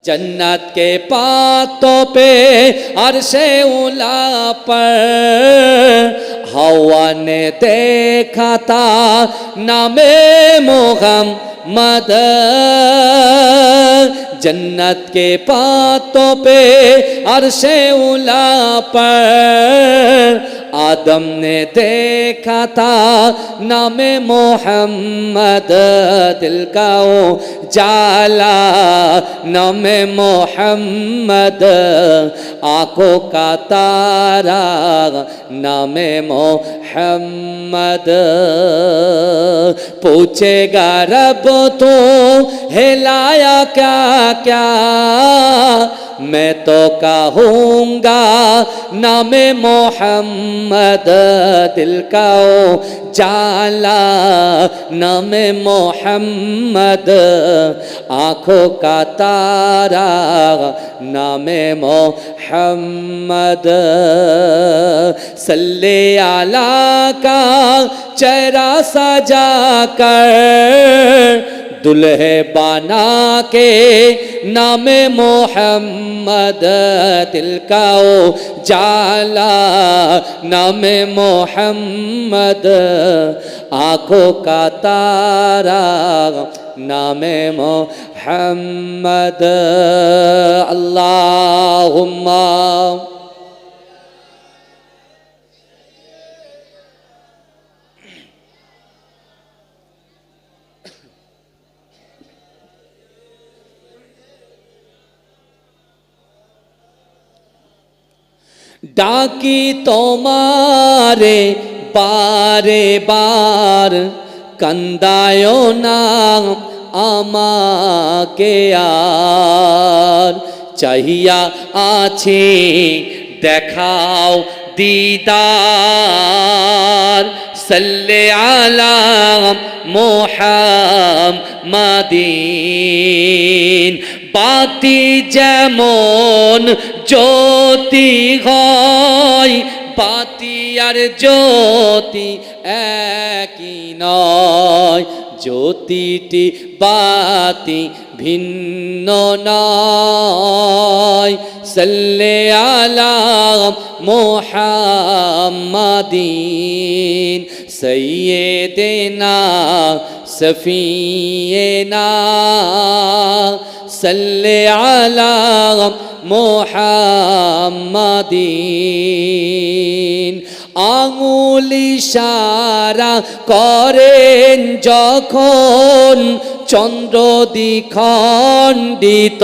जन्नत के पातों पे अर्शे उला पर हवा ने देखा था नामे मोहम्मद। जन्नत के पातों पे अर्शे उला पर आदम ने देखा था नामे मोहम्मद। दिल का जाला नामे मोहम्मद, आंखों का तारा नामे मोहम्मद। पूछेगा रब तो हिलाया क्या क्या, मैं तो कहूँगा नामे मोहम्मद। दिल का जाला नामे मोहम्मद, आँखों का तारा नामे मोहम्मद। सल्ले आला का चेहरा सजा कर दुल्हे बना के नामे मोहम्मद। दिल का जाला नामे मोहम्मद, आँखों का तारा नामे मोहम्मद। अल्लाहुम्मा डाकी तोमारे बारे बार कंदायो नाम आमाके यार। चाहिया आछे देखाओ दीदार, सल्ले आला मोहम्मदीन। बाती जेमन ज्योति হয়, বাতি আর জ্যোতি একই নয়। জ্যোতিটি বাতি ভিন্ন নয়। সাল্লে আলা মুহাম্মাদিন সৈয়দেনা সফিয়েনা। সাল্লে আলা মুহাম্মাদিন। আঙুল ইশারা করেন যখন চন্দ্র দ্বিখণ্ডিত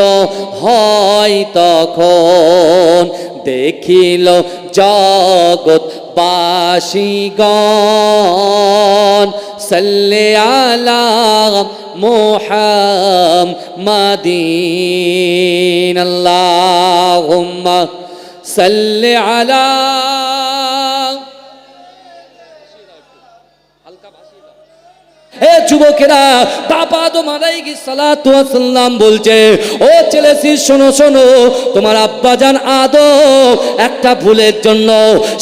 হয় তখন দেখিল জগৎবাসীগণ। সাল্লে আলা মুহাম্মাদিন। আল্লাহুম্মা সাল্লি আলা। হে যুবকেরা, বাবা আদম আলাইহিস সালাতু ওয়াস সালাম বলছে, ও ছেলেছি শোনো শোনো, তোমার আব্বাজান আদম একটা ভুলের জন্য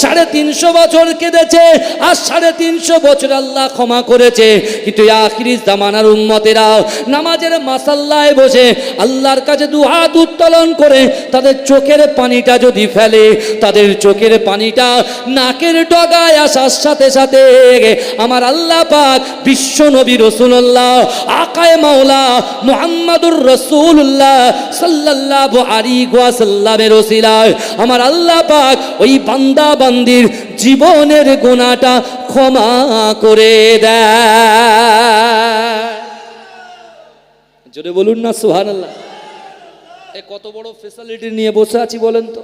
350 বছর কেঁদেছে, আর 350 বছর আল্লাহ ক্ষমা করেছে। কিন্তু আখিরি জামানার উম্মতেরা নামাজের মাসাল্লায় বসে আল্লাহর কাছে দুহাত উত্তোলন করে তাদের চোখের পানিটা যদি ফেলে, তাদের চোখের পানিটা নাকের ডগায় আসার সাথে সাথে আমার আল্লাহ পাক বিশ্ব নবী রাসূলুল্লাহ আকায়ে মাওলা মুহাম্মাদুর রাসূলুল্লাহ সাল্লাল্লাহু আলাইহি ওয়াসাল্লামের ওসিলায় আমার আল্লাহ পাক ওই বান্দা বান্দির জীবনের গুনাহটা ক্ষমা করে দেয়। জোরে বলুন না সুবহানাল্লাহ। এ কত বড় ফ্যাসিলিটি নিয়ে বসে আছি বলেন তো।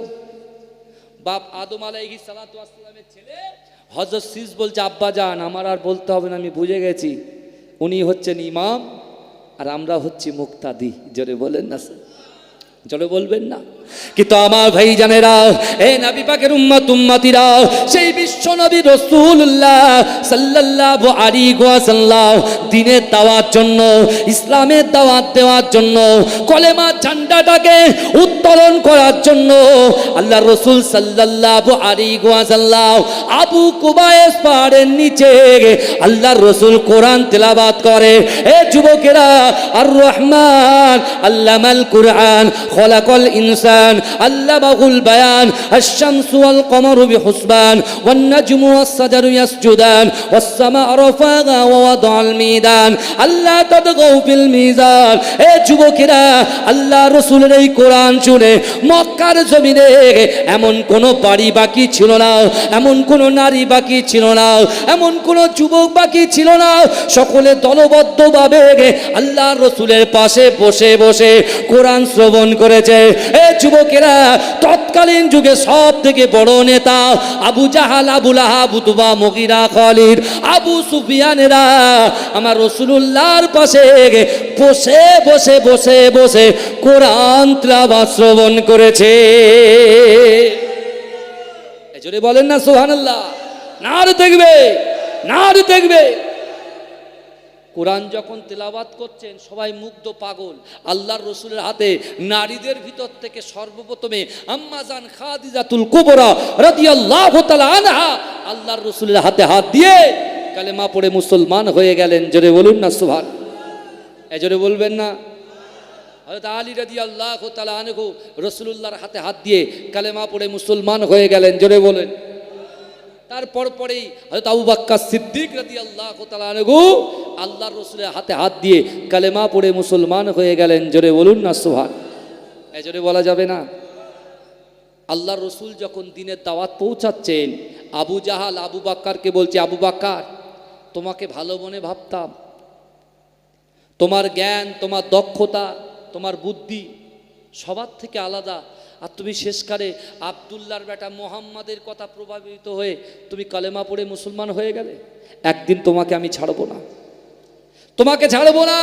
বাপ আদম আলাইহিস সালাতু ওয়াস সালামের ছেলে হযরত শীস বলছে, আব্বা জান আমার আর বলতে হবে না, আমি বুঝে গেছি উনি হচ্ছেন ইমাম আর আমরা হচ্ছি মুক্তাদি। জোরে বলেন না। জলে বলবেন না? কিন্তু আমার ভাই জানেরা, এই নবী পাকের উম্মত উম্মতিরা, সেই বিশ্ব নবী রাসূলুল্লাহ সাল্লাল্লাহু আলাইহি ওয়াসাল্লাম দ্বীনের দাওয়াত জন্য, ইসলামের দাওয়াত দেওয়ার জন্য, কলেমার ঝান্ডাটাকে উত্তোলন করার জন্য আল্লাহর রাসূল সাল্লাল্লাহু আলাইহি ওয়াসাল্লাম আবু কুবাইস পাহাড়ের নিচে আল্লাহর রাসূল কোরআন তেলাওয়াত করে। এ যুবকেরা, আর রহমান আল্লামাল কুরআন খলাকাল ইনসান আল্লামাহুল বায়ান আশ-শামসু ওয়াল কমারু বিহুসবান ওয়ান নাজমু ওয়াস-শাজারু ইয়াসজুদান ওয়াস-সামাa'u রাফা'হা ওয়া ওয়াদা'আল মিজান আল্লা তাতগাউ ফিল মিজান। এ যুবকেরা, আল্লাহ রাসূলের এই কোরআন শুনে মক্কার জমিনে এমন কোন বাড়ি বাকি ছিল না, এমন কোন নারী বাকি ছিল না, এমন কোন যুবক বাকি ছিল না, সকলে দলবদ্ধভাবে আল্লাহ রাসূলের পাশে বসে বসে কোরআন শ্রবণ করেছে। এ যুবকেরা, তৎকালীন যুগে সব থেকে বড় নেতা আবু জাহাল, আবু লাহাব, উতবা, মুগীরা, খালিদ, আবু সুফিয়ানেরা আমার রাসূলুল্লাহর পাশে বসে বসে বসে বসে কোরআন তেলাওয়াত শ্রবণ করেছে। জোরে বলেন না সুবহানাল্লাহ। নারে দেখবে, নারে দেখবে। কোরআন যখন তেলাওয়াত করছেন সবাই মুগ্ধ, পাগল। আল্লাহর রাসূলের হাতে নারীদের ভিতর থেকে সর্বপ্রথমে আম্মা জান খাদিজাতুল কুবরা রাদিয়াল্লাহু তাআলা আনহা আল্লাহর রাসূলের হাতে হাত দিয়ে কালেমা পড়ে মুসলমান হয়ে গেলেন। জোরে বলুন না সুবহানাল্লাহ। জোরে বলবেন না? হযরত আলী রাদিয়াল্লাহু তাআলা আনহু রাসূলুল্লাহর হাতে হাত দিয়ে কালেমা পড়ে মুসলমান হয়ে গেলেন। জোরে বলেন। তারপর পরেই হযরত আবু বকর সিদ্দিক রাদিয়াল্লাহু তাআলা আনহু আল্লাহর রাসূলের হাতে হাত দিয়ে কালেমা পড়ে মুসলমান হয়ে গেলেন। জোরে বলুন না সুবহানাল্লাহ। জোরে বলা যাবে না? আল্লাহর রাসূল যখন দ্বীনের দাওয়াত পৌঁছাচ্ছেন, আবু জাহাল আবু বকরকে বলছে, আবু বকর, তোমাকে ভালো মনে ভাবতাম, তোমার জ্ঞান, তোমার দক্ষতা, তোমার বুদ্ধি সবার থেকে আলাদা, আর তুমি শেষকালে আব্দুল্লাহর বেটা মুহাম্মাদের কথা প্রভাবিত হয়ে তুমি কালেমা পড়ে মুসলমান হয়ে গেলে। একদিন তোমাকে আমি ছাড়বো না, তোমাকে ছাড়বো না,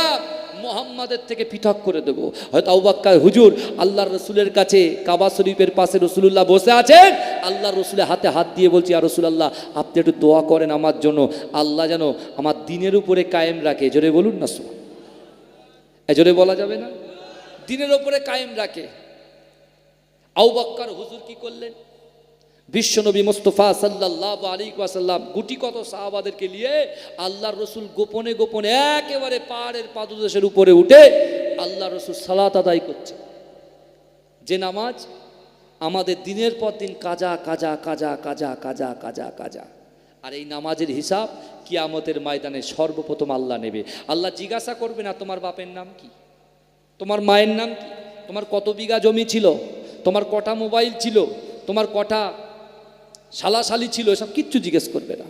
মুহাম্মাদের থেকে পৃথক করে দেবো। হয়তো আবু বকর, হুজুর, আল্লাহর রাসূলের কাছে কাবা শরীফের পাশে রাসূলুল্লাহ বসে আছেন, আল্লাহর রাসূলের হাতে হাত দিয়ে বলছি, ইয়া রাসূলুল্লাহ, আপনি একটু দোয়া করেন আমার জন্য, আল্লাহ যেন আমার দ্বীনের উপরে কায়েম রাখে। জোরে বলুন না সুবহানাল্লাহ। জোরে বলা যাবে না? দ্বীনের উপরে কায়েম রাখে। আবু বকর হুজুর কি করলেন? বিশ্বনবী মুস্তাফা সাল্লাল্লাহু আলাইহি ওয়াসাল্লাম গুটি কত সাহাবাদেরকে নিয়ে আল্লাহর রাসূল গোপনে গোপনে একেবারে পাহাড়ের পাদদেশের উপরে উঠে আল্লাহর রাসূল সালাত আদায় করছে, যে নামাজ আমাদের দিনের পর দিন কাজা কাজা কাজা কাজা কাজা কাজা কাজা। আর এই নামাজের হিসাব কিয়ামতের ময়দানে সর্বপ্রথম আল্লাহ নেবে। আল্লাহ জিজ্ঞাসা করবে না তোমার বাপের নাম কি, তোমার মায়ের নাম কি, তোমার কত বিঘা জমি ছিল, তোমার কটা মোবাইল ছিল, তোমার কটা শালাশালি ছিল, এসব কিচ্ছু জিজ্ঞেস করবে না।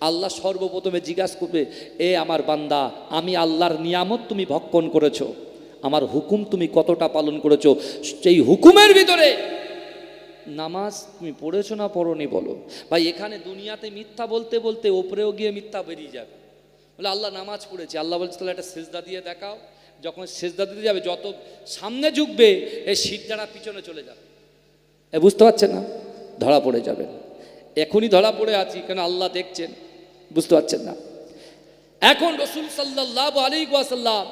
আল্লাহ সর্বপ্রথমে জিজ্ঞাসা করবে, এ আমার বান্দা, আমি আল্লাহর নিয়ামত তুমি ভক্ষণ করেছো, আমার হুকুম তুমি কতটা পালন করেছো, সেই হুকুমের ভিতরে নামাজ তুমি পড়েছো না পড়োনি বলো। ভাই, এখানে দুনিয়াতে মিথ্যা বলতে বলতে ওপরেও গিয়ে মিথ্যা বেরিয়ে যাবে। বলে আল্লাহ নামাজ পড়েছে, আল্লাহ বলছে তাহলে একটা সেজদা দিয়ে দেখাও। যখন সেজদা দিতে যাবে, যত সামনে ঝুঁকবে এই সিজদাটা পিছনে চলে যাবে। বুঝতে পারছেন না? ধরা পড়ে যাবেন। এখনই ধরা পড়ে আছি, কেন আল্লাহ দেখছেন, বুঝতে পারছেন না? এখন রাসূল সাল্লাল্লাহু আলাইহি ওয়াসাল্লাম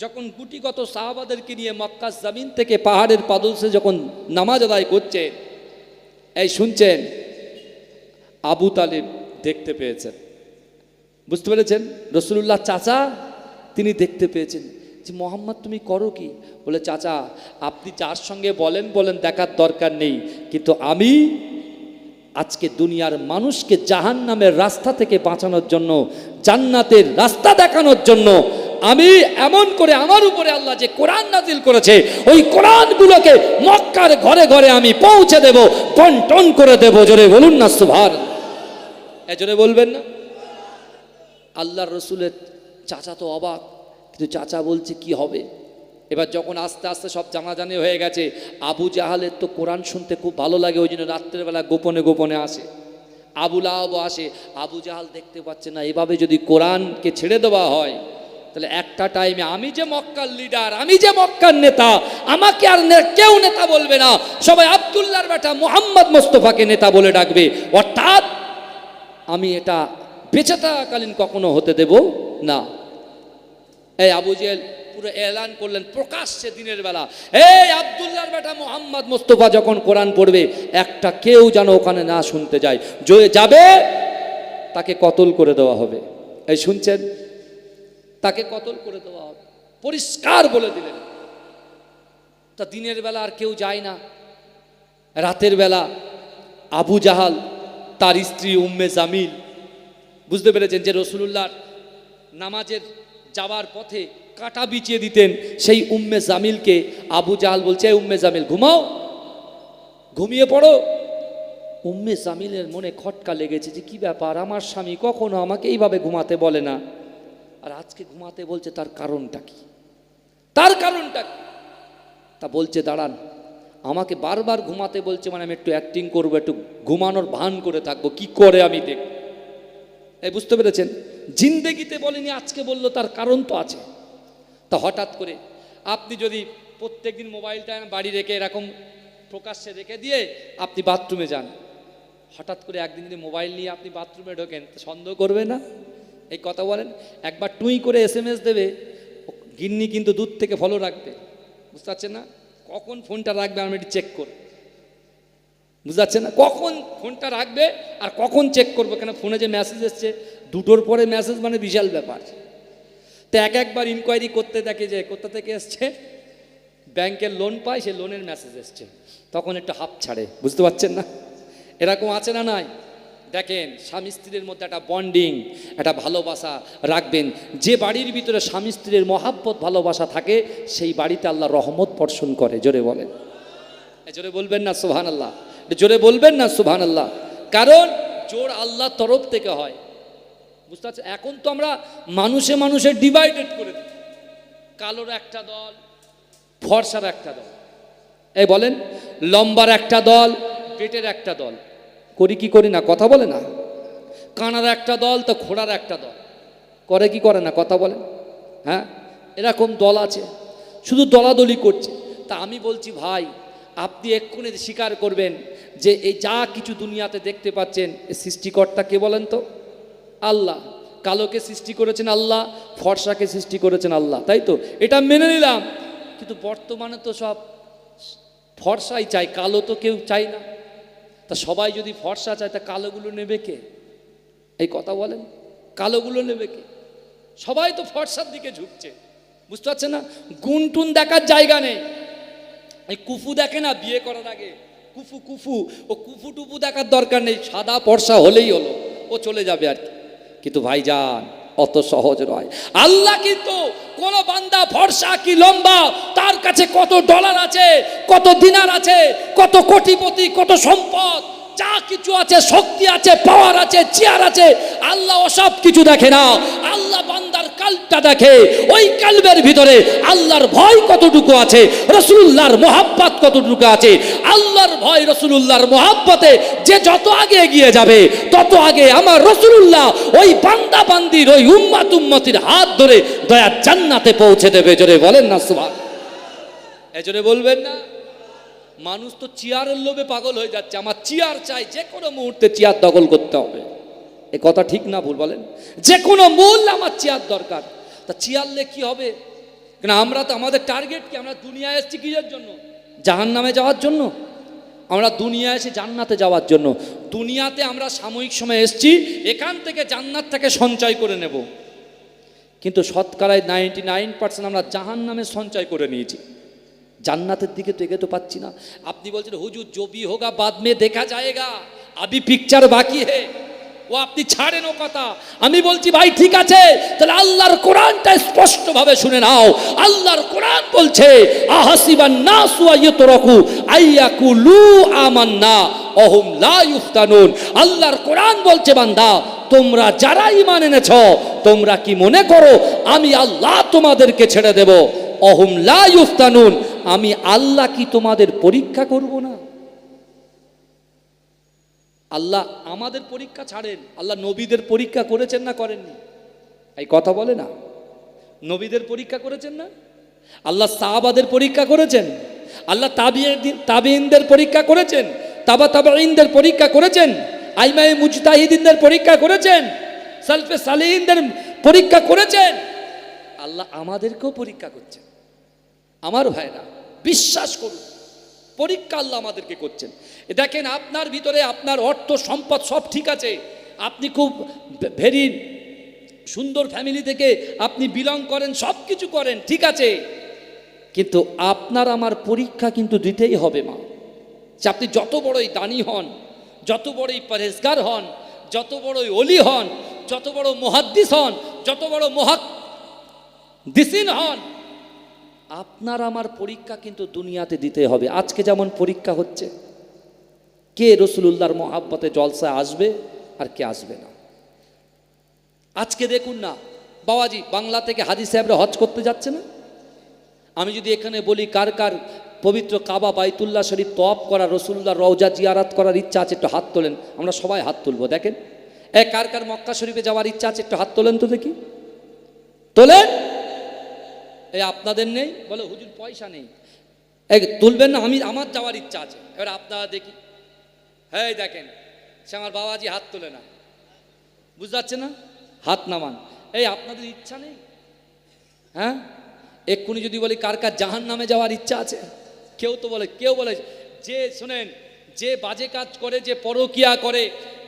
যখন গুটিগত সাহাবাদেরকে নিয়ে মক্কার জমিন থেকে পাহাড়ের পাদদেশে যখন নামাজ আদায় করছে, এই শুনছেন, আবু তালিব দেখতে পেয়েছেন। বুঝতে পেরেছেন? রাসূলুল্লাহ চাচা তিনি দেখতে পেয়েছেন যে মুহাম্মদ তুমি করো কি? বলে, চাচা আপনি যার সঙ্গে বলেন বলেন, দেখার দরকার নেই, কিন্তু আমি আজকে দুনিয়ার মানুষকে জাহান্নামের রাস্তা থেকে বাঁচানোর জন্য, জান্নাতের রাস্তা দেখানোর জন্য আমি এমন করে আমার উপরে আল্লাহ যে কোরআন নাজিল করেছে, ওই কোরআনগুলোকে মক্কার ঘরে ঘরে আমি পৌঁছে দেব, টন টন করে দেব। জোরে বলুন না সুবহানাল্লাহ। জোরে বলবেন না? আল্লাহর রাসূলের চাচা তো অবাক, কিন্তু চাচা বলছে কি হবে? এবার যখন আস্তে আস্তে সব জানাজানি হয়ে গেছে, আবু জাহালের তো কোরআন শুনতে খুব ভালো লাগে, ওই জন্য রাত্রেবেলা গোপনে গোপনে আসে। আবু লাহাব আসে। আবু জাহাল দেখতে পাচ্ছে না, এভাবে যদি কোরআনকে ছেড়ে দেওয়া হয় তাহলে একটা টাইমে আমি যে মক্কার লিডার, আমি যে মক্কার নেতা, আমাকে আর কেউ নেতা বলবে না, সবাই আব্দুল্লাহর বেটা মুহাম্মদ মোস্তফাকে নেতা বলে ডাকবে। অর্থাৎ আমি এটা বেঁচে থাকাকালীন কখনো হতে দেব না। এই আবু জেহেল পুরো এলান করলেন প্রকাশ্যে দিনের বেলা, এই আব্দুল্লাহর বেটা মুহাম্মদ মোস্তফা যখন কোরআন পড়বে, একটা কেউ যেন ওখানে না শুনতে যায়, যাবে তাকে কতল করে দেওয়া হবে। এই শুনছেন, তাকে কতল করে দেওয়া হবে, পরিষ্কার বলে দিলেন। তা দিনের বেলা আর কেউ যায় না। রাতের বেলা আবু জাহাল, তার স্ত্রী উম্মে জামিল, বুঝতে পেরেছেন যে রাসূলুল্লাহর নামাজের যাওয়ার পথে কাঁটা বিছিয়ে দিতেন, সেই উম্মে জামিলকে আবু জাহাল বলছে, উম্মে জামিল ঘুমাও, ঘুমিয়ে পড়ো। উম্মে জামিলের মনে খটকা লেগেছে যে কি ব্যাপার, আমার স্বামী কখনো আমাকে এইভাবে ঘুমাতে বলে না, আর আজকে ঘুমাতে বলছে, তার কারণটা কি, তার কারণটা কি? তা বলছে দাঁড়ান, আমাকে বারবার ঘুমাতে বলছে মানে আমি একটু অ্যাক্টিং করবো, একটু ঘুমানোর ভান করে থাকবো, কি করে আমি দেখ। এই বুঝতে পেরেছেন, জিন্দেগিতে বলেনি, আজকে বললো, তার কারণ তো আছে। তা হঠাৎ করে আপনি যদি প্রত্যেকদিন মোবাইলটা বাড়ি রেখে এরকম প্রকাশ্যে রেখে দিয়ে আপনি বাথরুমে যান, হঠাৎ করে একদিন যদি মোবাইল নিয়ে আপনি বাথরুমে ঢোকেন, সন্দেহ করবে না? এই কথা বলেন। একবার টুই করে SMS দেবে, গিন্নি কিন্তু দূর থেকে ফলো রাখবে, বুঝতে পারছেন না? কখন ফোনটা রাখবে আমি একটু চেক করব, বুঝতে পারছেন না? কখন ফোনটা রাখবে আর কখন চেক করবো, কেন ফোনে যে মেসেজ এসছে, দুটোর পরে মেসেজ মানে বিশাল ব্যাপার। তো একবার ইনকোয়ারি করতে দেখে যে কোথা থেকে এসছে, ব্যাংকের লোন পায়, সে লোনের মেসেজ এসছে, তখন একটু হাফ ছাড়ে, বুঝতে পারছেন না? এরকম আছে না নাই? দেখেন, স্বামী স্ত্রীর মধ্যে একটা বন্ডিং, একটা ভালোবাসা রাখবেন। যে বাড়ির ভিতরে স্বামী স্ত্রীর মহাব্বত ভালোবাসা থাকে, সেই বাড়িতে আল্লাহ রহমত বর্ষণ করে। জোরে বলেন, জোরে বলবেন না সুবহানাল্লাহ, জোরে বলবেন না সুবহানাল্লাহ। কারণ জোর আল্লাহর তরফ থেকে হয়, বুঝতে পারছেন? এখন তো আমরা মানুষে মানুষে ডিভাইডেড করে দিই, কালোর একটা দল, ফর্সার একটা দল, এই বলেন লম্বার একটা দল, পেটের একটা দল, করি কি করি না? কথা বলে না। কানার একটা দল, তো ঘোড়ার একটা দল, করে কি করে না? কথা বলেন। হ্যাঁ, এরকম দল আছে, শুধু দলাদলি করছে। তা আমি বলছি ভাই, আপনি এক্ষুনি স্বীকার করবেন যে এই যা কিছু দুনিয়াতে দেখতে পাচ্ছেন, এই সৃষ্টিকর্তা কে বলেন তো? আল্লাহ। কালোকে সৃষ্টি করেছেন আল্লাহ, ফর্সাকে সৃষ্টি করেছেন আল্লাহ, তাই তো? এটা মেনে নিলাম। কিন্তু বর্তমানে তো সব ফর্সাই চাই, কালো তো কেউ চাই না। তা সবাই যদি ফর্সা চায়, তা কালোগুলো নেবে কে? এই কথা বলেন, কালোগুলো নেবে কে? সবাই তো ফর্সার দিকে ঝুঁকছে, বুঝতে পারছেন না? গুনটুন দেখার জায়গা নেই। এই কুফু দেখে না বিয়ে করার আগে, কুফু কুফু, ও কুফু টুফু দেখার দরকার নেই, সাদা ফর্সা হলেই হলো, ও চলে যাবে আর কি। কিন্তু ভাইজান, অত সহজ নয়। আল্লাহ কিন্তু কোন বান্দা ফর্সা কি লম্বা, তার কাছে কত ডলার আছে, কত দিনার আছে, কত কোটিপতি, কত সম্পদ, যা কিছু আছে, শক্তি আছে, পাওয়ার আছে, চেয়ার আছে, আল্লাহ ওসব কিছু দেখে না। আল্লাহ বান্দার কালটা দেখে, ওই কালবের ভিতরে আল্লাহর ভয় কতটুকু আছে, রাসূলুল্লাহর মহব্বত কতটুকু আছে। আল্লাহর ভয়, রাসূলুল্লাহর মহব্বতে যে যত আগে এগিয়ে যাবে, তত আগে আমার রাসূলুল্লাহ ওই বান্দা বান্দির, ওই উম্মত উম্মতির হাত ধরে দয়ার জান্নাতে পৌঁছে দেবে। জোরে বলেন না সুবহানাল্লাহ, জোরে বলবেন না? মানুষ তো চেয়ারের লোভে পাগল হয়ে যাচ্ছে, আমার চেয়ার চাই, যে কোনো মুহূর্তে চেয়ার দখল করতে হবে। এ কথা ঠিক না ভুল বলেন? যে কোনো মূল্যে আমার চেয়ার দরকার। তা চেয়ারলে কি হবে? কেন আমরা তো, আমাদের টার্গেট কি? আমরা দুনিয়ায় এসেছি কিসের জন্য? জাহান্নামে যাওয়ার জন্য? আমরা দুনিয়ায় এসে জান্নাতে যাওয়ার জন্য। দুনিয়াতে আমরা সাময়িক সময় এসেছি, এখান থেকে জান্নাতটাকে সঞ্চয় করে নেব। কিন্তু শতকরায় 99% আমরা জাহান্নামে সঞ্চয় করে নিয়েছি, জান্নাতের দিকে তো এগোতে পাচ্ছি না। আপনি বলছেন হুজুর जो भी होगा बाद में देखा जाएगा, अभी पिक्चर बाकी है, ও আপনি ছাড়েন ও কথা। আমি বলছি ভাই ঠিক আছে, তাহলে আল্লাহর কোরআনটা স্পষ্ট ভাবে শুনে নাও। আল্লাহর কোরআন বলছে আহাসিবান নাসু আইয়ুতরাকু আইয়াকুলু আমান্না ওহুম লা ইফতানুন। আল্লাহর কোরআন বলছে বান্দা, তোমরা যারা ঈমান এনেছো, তোমরা কি মনে করো আমি আল্লাহ তোমাদেরকে ছেড়ে দেব? ওহুম লা ইফতানুন, আমি আল্লাহ কি তোমাদের পরীক্ষা করব না? আল্লাহ আমাদের পরীক্ষা ছাড়েন, আল্লাহ নবীদের পরীক্ষা করেছেন না করেননি? এই কথা বলে না? নবীদের পরীক্ষা করেছেন না? আল্লাহ সাহাবাদের পরীক্ষা করেছেন, আল্লাহ তাবিঈনদের পরীক্ষা করেছেন, তাবাঈনদের পরীক্ষা করেছেন, আইমায়ে মুজতাহিদিনদের পরীক্ষা করেছেন, সালফে সালিহিনদের পরীক্ষা করেছেন। আল্লাহ আমাদেরকেও পরীক্ষা করছেন। আমার ভাইরা বিশ্বাস করুন, পরীক্ষা আল্লাহ আমাদেরকে করছেন। দেখেন আপনার ভিতরে আপনার অর্থ সম্পদ সব ঠিক আছে, আপনি খুব ভেরি সুন্দর ফ্যামিলি থেকে আপনি বিলং করেন, সব কিছু করেন, ঠিক আছে, কিন্তু আপনার আমার পরীক্ষা কিন্তু দিতেই হবে মা। আপনি যত বড়ই দানি হন, যত বড়ই পরহেজগার হন, যত বড়ই ওলি হন, যত বড় মুহাদ্দিস হন, যত বড় মুহাদ্দিসিন হন, আপনার আমার পরীক্ষা কিন্তু দুনিয়াতে দিতে হবে। আজকে যেমন পরীক্ষা হচ্ছে, কে রাসূলুল্লাহর মহাব্বতে জলসায় আসবে আর কে আসবে না। আজকে দেখুন না বাবাজি, বাংলা থেকে হাজী সাহেবরা হজ করতে যাচ্ছে না? আমি যদি এখানে বলি কার কার পবিত্র কাবা বাইতুল্লাহ শরীফ তওয়াফ করা, রাসূলুল্লাহর রওজা জিয়ারত করার ইচ্ছা আছে, একটু হাত তোলেন। আমরা সবাই হাত তুলবো। দেখেন কার কার মক্কা শরীফে যাওয়ার ইচ্ছা আছে, একটু হাত তোলেন তো দেখি, তোলেন। আপনাদের নেই, বলে হুজুর পয়সা নেই, তুলবেন না? আমার যাওয়ার ইচ্ছা আছে। এবার আপনারা দেখি, হ্যাঁ দেখেন সে আমার বাবাজি হাত তোলে না, বুঝতে পারছেন না? হাত নামান। আপনাদের ইচ্ছা নেই? হ্যাঁ, এক্ষুনি যদি বলি কার কার জাহান্নামে যাওয়ার ইচ্ছা আছে, কেউ তো বলে, কেউ বলে যে শোনেন, যে বাজে কাজ করে, যে পরকিয়া করে,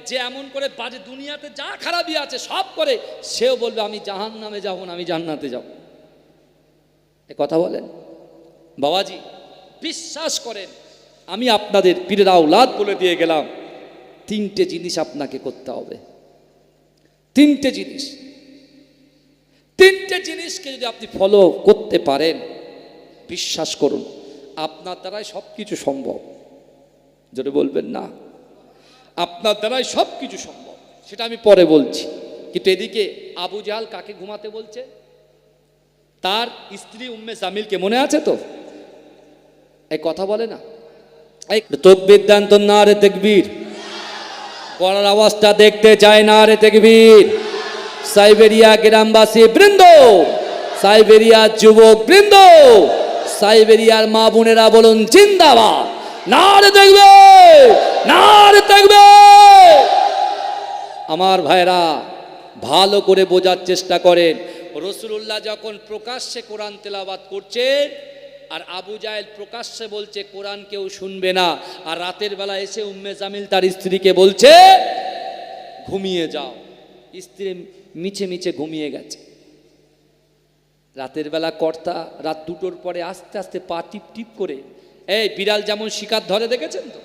যে এমন করে বাজে দুনিয়াতে যা খারাপই আছে সব করে, সেও বলবে আমি জাহান্নামে যাব না, আমি জান্নাতে যাব। এ কথা বলেন বাবাজি, বিশ্বাস করেন, আমি আপনাদের পীরের আওলাদ বলে দিয়ে গেলাম, তিনটে জিনিস আপনাকে করতে হবে। তিনটে জিনিস, তিনটে জিনিসকে যদি আপনি ফলো করতে পারেন, বিশ্বাস করুন আপনার দ্বারাই সব কিছু সম্ভব। যদি বলবেন না, আপনার দ্বারাই সব কিছু সম্ভব, সেটা আমি পরে বলছি। কিন্তু এদিকে আবু জাহাল কাকে ঘুমাতে বলছে? তার স্ত্রী উম্মে জামিলকে, মনে আছে তো? এই কথা বলে না, এই তাকবীর দেন তো, নারে তাকবীর, পড়ার আওয়াজটা দেখতে চায়, নারে তাকবীর। সাইবেরিয়া গ্রামবাসী বৃন্দ, সাইবেরিয়ার যুবক বৃন্দ, সাইবেরিয়ার মা বোনেরা বলুন জিন্দাবাদ, নারে তাকবীর, নারে তাকবীর। আমার ভাইরা ভালো করে বোঝার চেষ্টা করেন, রাসূলুল্লাহ যখন প্রকাশ্যে কোরআন তেলাওয়াত করছেন, আর আবু জাহেল প্রকাশ্যে বলছে কোরআন কেউ শুনবে না, আর রাতের বেলা এসে উম্মে জামিল তার স্ত্রীকে বলছে ঘুমিয়ে যাও। স্ত্রী মিছে মিছে ঘুমিয়ে গেছে। রাতের বেলা কর্তা রাত 2টোর পরে আস্তে আস্তে পা টিপ টিপ করে, বিড়াল যেমন শিকার ধরে দেখেছেন তো,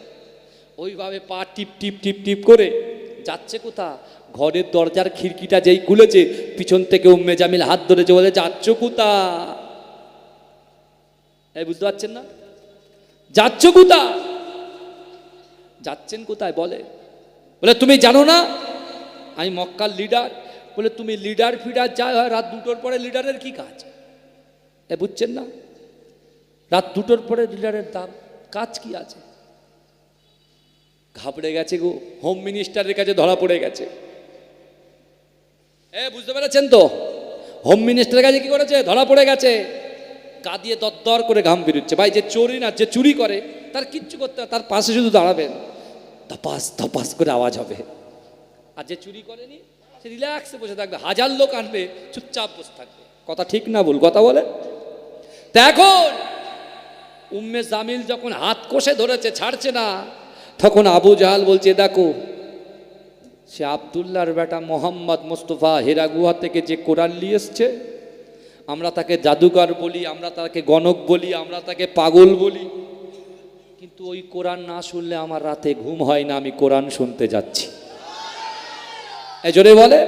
ওইভাবে পা টিপ টিপ টিপ টিপ করে যাচ্ছে কোথা? ঘরের দরজার খিড়কিটা যেই খুলেছে, পিছন থেকে উম্মে জামিল হাত ধরেছে, বলে যাচ্ছ কোথা? বুঝতে পারছেন না? যাচ্ছ কোথা? যাচ্ছেন কোথায় বলে? বলে তুমি জানো না আমি মক্কার লিডার। বলে তুমি লিডার ফিডার যা হয়, রাত 2টোর পরে লিডারের কি কাজ? বুঝছেন না? রাত 2টোর পরে লিডারের দাম কাজ কি আছে? ঘাবড়ে গেছে গো, হোম মিনিস্টারের কাছে ধরা পড়ে গেছে। বুঝতে পেরেছেন তো? হোম মিনিস্টারের কাছে কি করেছে? ধরা পড়ে গেছে। গা দিয়ে দরদর করে ঘাম বেরোচ্ছে। ভাই যে চোরই না, যে চুরি করে তার কিচ্ছু করতে হবে, তার পাশে শুধু দাঁড়াবেন, ধপাস ধপাস করে আওয়াজ হবে। আর যে চুরি করেনি সে রিল্যাক্সে বসে থাকবে, 1000 লোক আনবে, চুপচাপ বসে থাকবে। কথা ঠিক না ভুল কথা বলে? তা এখন উম্মে জামিল যখন হাত কষে ধরেছে, ছাড়ছে না, তখন আবু জাহাল বলছে দেখো সে আব্দুল্লাহর বেটা মোহাম্মদ মুস্তাফা হেরা গুহা থেকে যে কোরআন নিয়ে এসছে, আমরা তাকে জাদুকর বলি, আমরা তাকে গণক বলি, আমরা তাকে পাগল বলি, কিন্তু ওই কোরআন না শুনলে আমার রাতে ঘুম হয় না, আমি কোরআন শুনতে যাচ্ছি। জোরে বলে,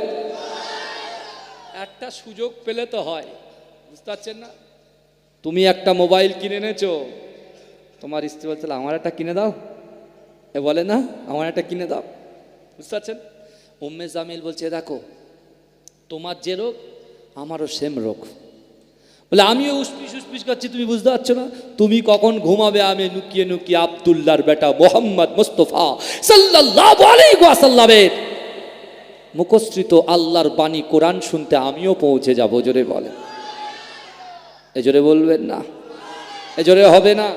একটা সুযোগ পেলে তো হয়, বুঝতে পারছেন না? তুমি একটা মোবাইল কিনে এনেছো, তোমার স্ত্রী বলছে আমার একটা কিনে দাও, বলে না আমার একটা কিনে দাও, বুঝতে পারছেন? উম্মে জামিল বলছে দেখো তোমার যে রোগ আমারও সেম রোগ। বলে আমিও উসপিস উসপিস করছি, তুমি বুঝতে পারছো না? তুমি কখন ঘুমাবে আমি নুকিয়ে নুকিয়ে আব্দুল্লাহর বেটা মোহাম্মদ মুস্তাফা সাল্লাল্লাহু আলাইহি ওয়াসাল্লামের মুখস্থৃত আল্লাহর বাণী কোরআন শুনতে আমিও পৌঁছে যাব। জোরে বলে এ জোরে বলবেন না, এ জোরে হবে না।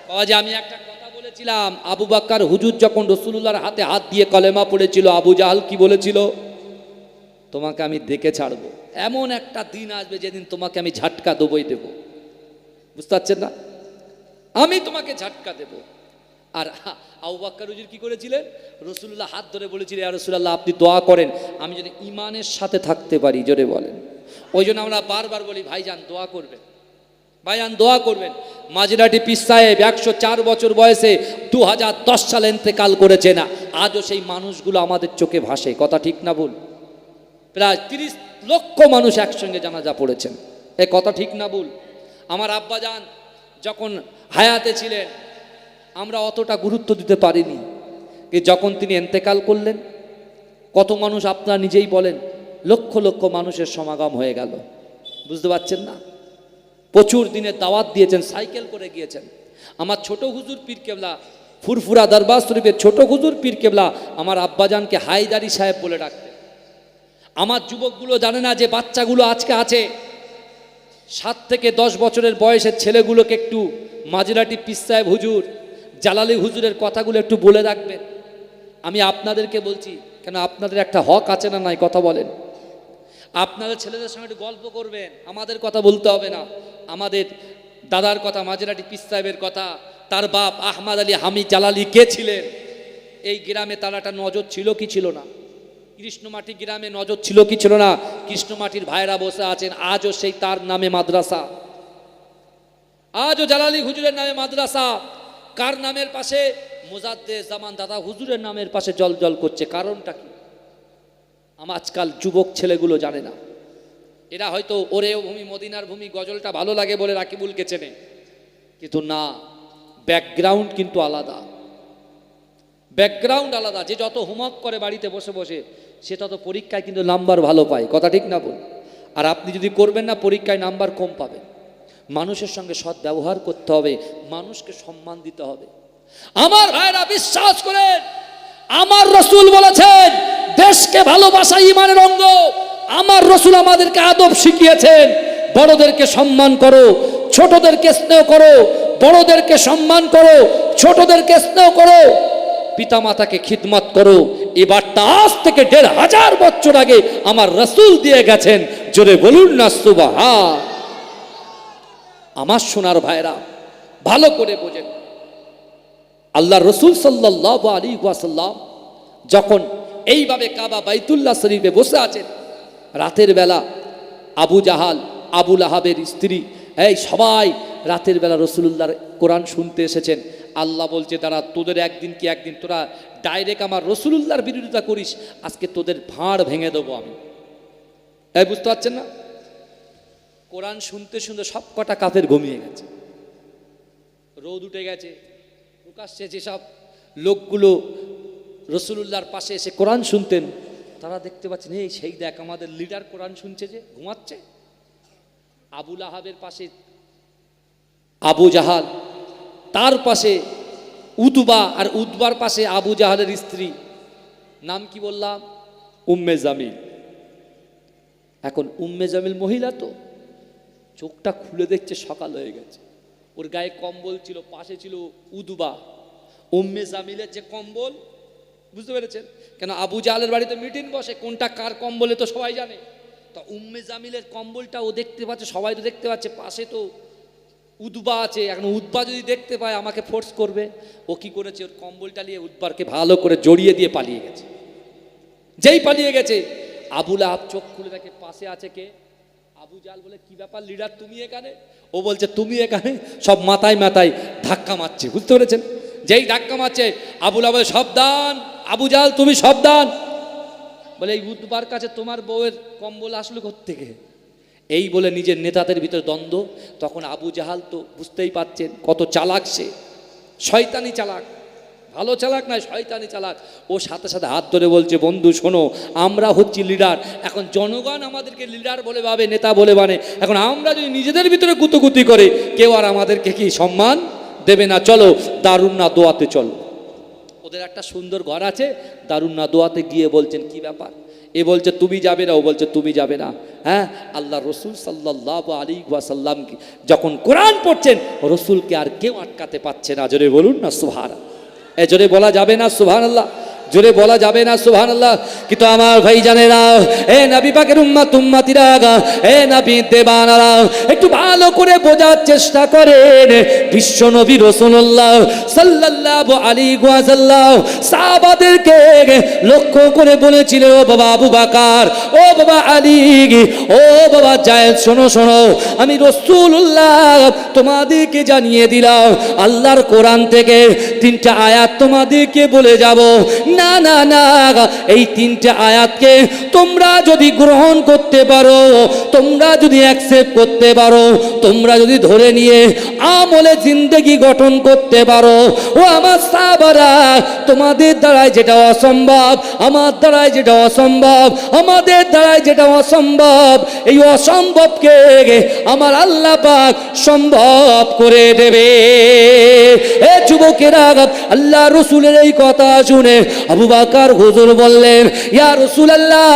বাবা যে আমি একটা কথা বলেছিলাম, আবু বকর হুজুর যখন রাসূলুল্লাহর হাতে হাত দিয়ে কলেমা পড়েছিল, আবু জাহাল কি বলেছিল? তোমাকে আমি দেখে ছাড়বো, এমন একটা দিন আসবে যেদিন তোমাকে আমি ঝাটকা দেবই দেব। বুঝতে পারছেন না? আমি তোমাকে ঝাটকা দেব। আর আবু বকর হুজুর কি করেছিলেন? রাসূলুল্লাহ হাত ধরে বলেছিলেন, ইয়া রাসূলুল্লাহ আপনি দোয়া করেন আমি যদি ঈমানের সাথে থাকতে পারি। জোরে বলেন। ওই জন্য আমরা বারবার বলি ভাইজান দোয়া করবেন, ভাইজান দোয়া করবেন। মাঝরাটি পীর সাহেব 104 বছর বয়সে 2010 সালে ইন্তেকাল করেছে না, আজও সেই মানুষগুলো আমাদের চোখে ভাসে। কথা ঠিক না ভুল? প্রায় 30 লক্ষ মানুষ একসঙ্গে জানাজা পড়েছেন, এ কথা ঠিক না ভুল? আমার আব্বাজান যখন হায়াতে ছিলেন আমরা অতটা গুরুত্ব দিতে পারিনি, যে যখন তিনি ইন্তেকাল করলেন কত মানুষ আপনারা নিজেই বলেন, লক্ষ লক্ষ মানুষের সমাগম হয়ে গেল। বুঝতে পারছেন না? প্রচুর দিনের দাওয়াত দিয়েছেন, সাইকেল করে গিয়েছেন। আমার ছোট হুজুর পীর কেবলা ফুরফুরা দরবার শরীফের ছোট হুজুর পীর কেবলা আমার আব্বাজানকে হায়দারি সাহেব বলে ডাকতেন। আমার যুবকগুলো জানে না যে বাচ্চাগুলো আজকে আছে 7 থেকে 10 বছরের বয়সের ছেলেগুলোকে একটু মাঝরাটি পীর সাহেব হুজুর, জালালি হুজুরের কথাগুলো একটু বলে রাখবেন। আমি আপনাদেরকে বলছি, কেন আপনাদের একটা হক আছে না নাই? কথা বলেন। আপনাদের ছেলেদের সঙ্গে একটু গল্প করবেন, আমাদের কথা বলতে হবে না। আমাদের দাদার কথা, মাঝরাটি পীর সাহেবের কথা, তার বাপ আহমদ আলী হামিদ জালালি কে ছিলেন, এই গ্রামে তার একটা নজর ছিল কি ছিল না? কৃষ্ণমাটি গ্রামে নজর ছিল কি ছিল না? কৃষ্ণমাটির ভাইরা বসে আছেন, আজও সেই তার নামে মাদ্রাসা, আজও জালালি হুজুরের নামে মাদ্রাসা। কার নামের পাশে? মুজাদ্দেদ জামান দাদা হুজুরের নামের পাশে জল জল করছে। কারণটা কি? আজকাল যুবক ছেলেগুলো জানে না। এরা হয়তো ওরে ভূমি মদিনার ভূমি গজলটা ভালো লাগে বলে রাকিবুলকে চেনে, কিন্তু না, ব্যাকগ্রাউন্ড কিন্তু আলাদা, ব্যাকগ্রাউন্ড আলাদা। যে যত হোমওয়ার্ক করে বাড়িতে বসে বসে সে তত পরীক্ষায় কিন্তু নাম্বার ভালো পায়। কথা ঠিক না বল? আর আপনি যদি করবেন না, পরীক্ষায় নাম্বার কম পাবেন। মানুষের সঙ্গে সৎ ব্যবহার করতে হবে, মানুষকে সম্মান দিতে হবে। আমার ভাইরা বিশ্বাস করেন, আমার রাসূল বলেছেন দেশকে ভালোবাসা ঈমানের অঙ্গ। আমার রাসূল আমাদেরকে আদব শিখিয়েছেন, বড়দেরকে সম্মান করো, ছোটদেরকে স্নেহ করো, বড়দেরকে সম্মান করো, ছোটদেরকে স্নেহ করো, পিতামাতাকে খিদমত করো। এবারটা আজ থেকে 1500 বছর আগে আমার রাসূল দিয়ে গেছেন। জোরে বলুন না সুবহান। আমার সোনার ভাইরা ভালো করে বোঝেন, আল্লাহ রসুল সাল্লাল্লাহু আলাইহি ওয়াসাল্লাম যখন এইভাবে কাবা বাইতুল্লাহ শরীফে বসে আছেন, রাতের বেলা আবু জাহাল, আবু লাহাবের স্ত্রী, এই সবাই রাতের বেলা রসুলুল্লাহর কোরআন শুনতে এসেছেন। আল্লাহ বলছে তারা তোদের একদিন কি একদিন তোরা ডাইরেক্ট আমার রসুলুল্লাহর বিরোধিতা করিস, আজকে তোদের ভাঁড় ভেঙে দেবো আমি। এই বুঝতে পারছেন না? কোরআন শুনতে শুনতে সব কটা কাফের ঘুমিয়ে গেছে, রোদ উঠে গেছে। প্রকাশ্যে যেসব লোকগুলো রসুলুল্লাহর পাশে এসে কোরআন শুনতেন তারা দেখতে পাচ্ছেন, এই সেই দেখ আমাদের লিডার কোরআন শুনছে, যে ঘুমাচ্ছে। আবু লাহাবের পাশে আবু জাহাল, তার পাশে উতবা, আর উতবার পাশে আবু জাহালের স্ত্রী, নাম কি বললাম? উম্মে জামিল। এখন উম্মে জামিল মহিলা তো, চোখটা খুলে দেখছে সকাল হয়ে গেছে, ওর গায়ে কম্বল ছিল, পাশে ছিল উদবা। উম্মে জামিলের যে কম্বল, বুঝতে পেরেছেন? কেন আবু জাহালের বাড়িতে মিটিং বসে, কোনটা কার কম্বলে তো সবাই জানে। তো উম্মে জামিলের কম্বলটা ও দেখতে পাচ্ছে, সবাই তো দেখতে পাচ্ছে, পাশে তো উদবা আছে। এখন উদবা যদি দেখতে পায় আমাকে ফোর্স করবে। ও কি করেছে, ওর কম্বলটা নিয়ে উদবারকে ভালো করে জড়িয়ে দিয়ে পালিয়ে গেছে। যেই পালিয়ে গেছে, আবু লাহাব চোখ খুলে দেখে পাশে আছে কে? আবু জাহাল বলে, কি ব্যাপার লিডার তুমি এখানে? ও বলছে তুমি এখানে। সব মাথায় মাথায় ধাক্কা মারছে, বুঝতে পেরেছেন? যেই ধাক্কা মারছে, আবু লাহাব বলে সাবধান, আবু জাহাল তুমি সাবধান। বলে এই উতবার কাছে তোমার বউয়ের কম্বল আসলো কোত্থেকে? এই বলে নিজের নেতাদের ভিতরে দ্বন্দ্ব। তখন আবু জাহাল তো বুঝতেই পাচ্ছেন কত চালাক সে, শয়তানি চালাক, ভালো চালাক নয়, শয়তানি চালাক। ও সাথে সাথে হাত ধরে বলছে, বন্ধু শোনো, আমরা হচ্ছি লিডার, এখন জনগণ আমাদেরকে লিডার বলে ভাবে, নেতা বলে মানে। এখন আমরা যদি নিজেদের ভিতরে গুতুগুতি করে, কেউ আর আমাদেরকে কি সম্মান দেবে না। চলো দারুন নাদোয়াতে চলো। ওদের একটা সুন্দর ঘর আছে, দারুন নাদোয়াতে গিয়ে বলছেন, কি ব্যাপার এ বলছে তুমি যাবে না, ও বলছে তুমি যাবে না। হ্যাঁ, আল্লাহ রসুল সাল্লাল্লাহু আলাইহি ওয়াসাল্লাম যখন কোরআন পড়ছেন, রসুলকে আর কেউ আটকাতে পারছে না। জোরে বলুন না সুবহানাল্লাহ। এ জোরে বলা যাবে না সুবহানাল্লাহ? জোরে বলা যাবে না সুবহানাল্লাহ? কিন্তু আমার ভাই জানেরা, এ নবী পাকের উম্মত উম্মতিরা, এ নবী দেবানারা, একটু ভালো করে বোঝার চেষ্টা করেন। বিশ্ব নবী রাসূলুল্লাহ সাল্লাল্লাহু আলাইহি ওয়াসাল্লাম সাহাবাদেরকে লক্ষ্য করে বলেছিল, ও বাবা আবু বকর, ও বাবা আলী, ও বাবা জায়েদ, শোনো শোনো, আমি রাসূলুল্লাহ তোমাদেরকে জানিয়ে দিলাম, আল্লাহর কোরআন থেকে 3টা আয়াত তোমাদেরকে বলে যাব। না না না, এই 3টে আয়াতকে তোমরা যদি গ্রহণ করতে পারো, তোমরা যদি অ্যাকসেপ্ট করতে পারো, তোমরা যদি ধরে নিয়ে আমলে জিন্দেগি গঠন করতে পারো, ও আমার সাহাবারা, তোমাদের দ্বারাই যেটা অসম্ভব, আমার দ্বারাই যেটা অসম্ভব, আমাদের দ্বারাই যেটা অসম্ভব, এই অসম্ভবকে আমার আল্লাহ পাক সম্ভব করে দেবে। এ যুবকেরা, আল্লাহ রসুলের এই কথা শুনে আবু বকর হুজুর বললেন, ইয়া রাসূলুল্লাহ,